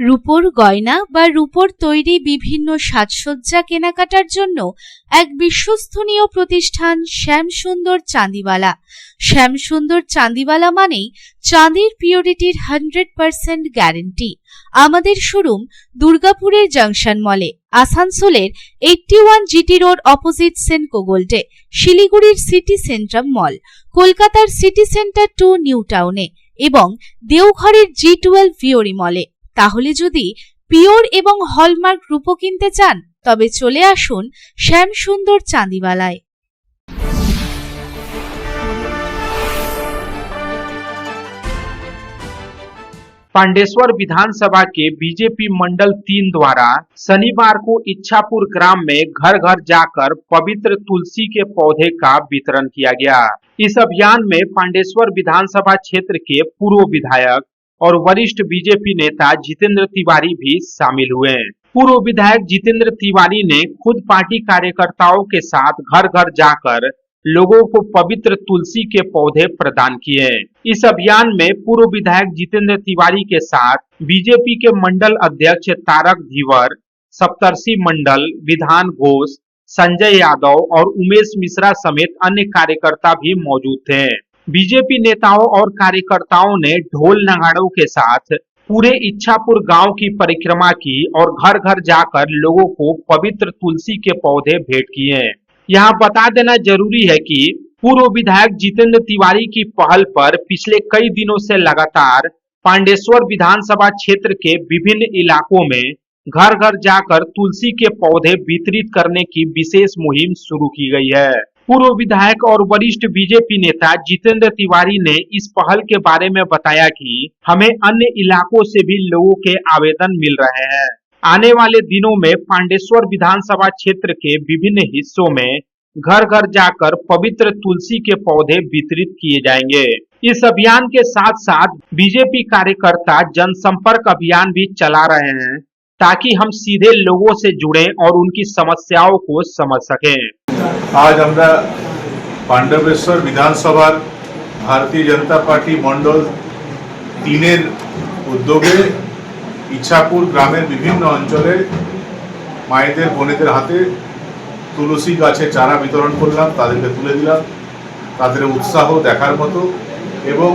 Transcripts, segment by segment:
রূপোর গয়না বা রূপোর তৈরি বিভিন্ন সাজসজ্জা কেনাকাটার জন্য এক বিশ্বস্তনীয় প্রতিষ্ঠান শ্যামসুন্দর চাঁদিওয়ালা। শ্যামসুন্দর চাঁদিওয়ালা মানেই চাঁদির পিওরিটির 100% গ্যারেন্টি। আমাদের শোরুম দুর্গাপুরের জংশন মলে, আসানসোলের 81 জিটি রোড অপোজিট সেনকো গোল্ডে, শিলিগুড়ির সিটি সেন্ট্রাম মল, কলকাতার সিটি সেন্টার 2 নিউ টাউনে এবং দেওঘরের G12 ভিওরি মলে। তাহলে যদি পিওর এবং হলমার্ক রূপো কিনতে চান তবে চলে আসুন শ্যামসুন্দর চাঁদিওয়ালায়। पांडेश्वर विधानसभा के बीजेपी मंडल 3 द्वारा शनिवार को इच्छापुर ग्राम में घर घर जाकर पवित्र तुलसी के पौधे का वितरण किया गया। इस अभियान में पांडेश्वर विधानसभा क्षेत्र के पूर्व विधायक और वरिष्ठ बीजेपी नेता जितेंद्र तिवारी भी शामिल हुए। पूर्व विधायक जितेंद्र तिवारी ने खुद पार्टी कार्यकर्ताओं के साथ घर घर जाकर लोगों को पवित्र तुलसी के पौधे प्रदान किए। इस अभियान में पूर्व विधायक जितेंद्र तिवारी के साथ बीजेपी के मंडल अध्यक्ष तारक धीवर, सप्तर्षि मंडल, विधान घोष, संजय यादव और उमेश मिश्रा समेत अन्य कार्यकर्ता भी मौजूद थे। बीजेपी नेताओं और कार्यकर्ताओं ने ढोल नगाड़ों के साथ पूरे इच्छापुर गांव की परिक्रमा की और घर घर जाकर लोगों को पवित्र तुलसी के पौधे भेंट किए। यहाँ बता देना जरूरी है कि पूर्व विधायक जितेंद्र तिवारी की पहल पर पिछले कई दिनों से लगातार पांडेश्वर विधानसभा क्षेत्र के विभिन्न इलाकों में घर घर जाकर तुलसी के पौधे वितरित करने की विशेष मुहिम शुरू की गई है। पूर्व विधायक और वरिष्ठ बीजेपी नेता जितेंद्र तिवारी ने इस पहल के बारे में बताया कि हमें अन्य इलाकों से भी लोगों के आवेदन मिल रहे हैं। आने वाले दिनों में पांडेश्वर विधानसभा क्षेत्र के विभिन्न हिस्सों में घर घर जाकर पवित्र तुलसी के पौधे वितरित किए जाएंगे। इस अभियान के साथ साथ बीजेपी कार्यकर्ता जनसंपर्क अभियान भी चला रहे हैं ताकि हम सीधे लोगों से जुड़ें और उनकी समस्याओं को समझ सकें। आज আমরা পাণ্ডবেশ্বর বিধানসভার भारतीय जनता पार्टी मंडल 3 উদ্যোগে इच्छापुर ग्रामेर विभिन्न अंचले मायेदेर बोनेदेर हाथे तुलसी गाछेर चारा वितरण करलाम, तादेरके तुले दिलाम। तादेर उत्साह देखार मतो एवं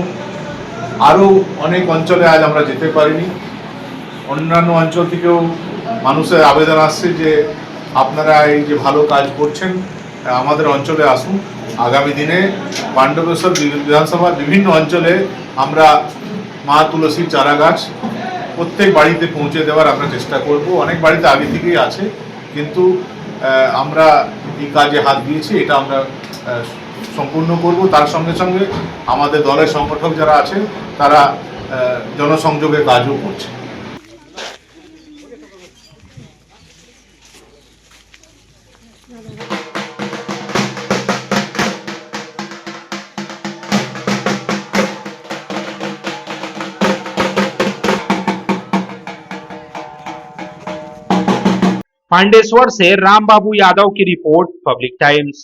आरो अनेक अंचले आज आमरा जेते पारिनी। अन्यान्य अंचल थेकेও মানুষের আবেদন আসছে যে আপনারা এই যে ভালো কাজ করছেন আমাদের অঞ্চলে আসুন। আগামী দিনে পাণ্ডবেশ্বর বিধানসভার বিভিন্ন অঞ্চলে আমরা মা তুলসীর চারা গাছ প্রত্যেক বাড়িতে পৌঁছে দেওয়ার আমরা চেষ্টা করব। অনেক বাড়িতে আগে থেকেই আছে, কিন্তু আমরা এই কাজে হাত দিয়েছি, এটা আমরা সম্পূর্ণ করব। তার সঙ্গে সঙ্গে আমাদের দলের সংগঠক যারা আছে তারা জনসংযোগের কাজও করছে। पांडेश्वर से राम बाबू यादव की रिपोर्ट, पब्लिक टाइम्स।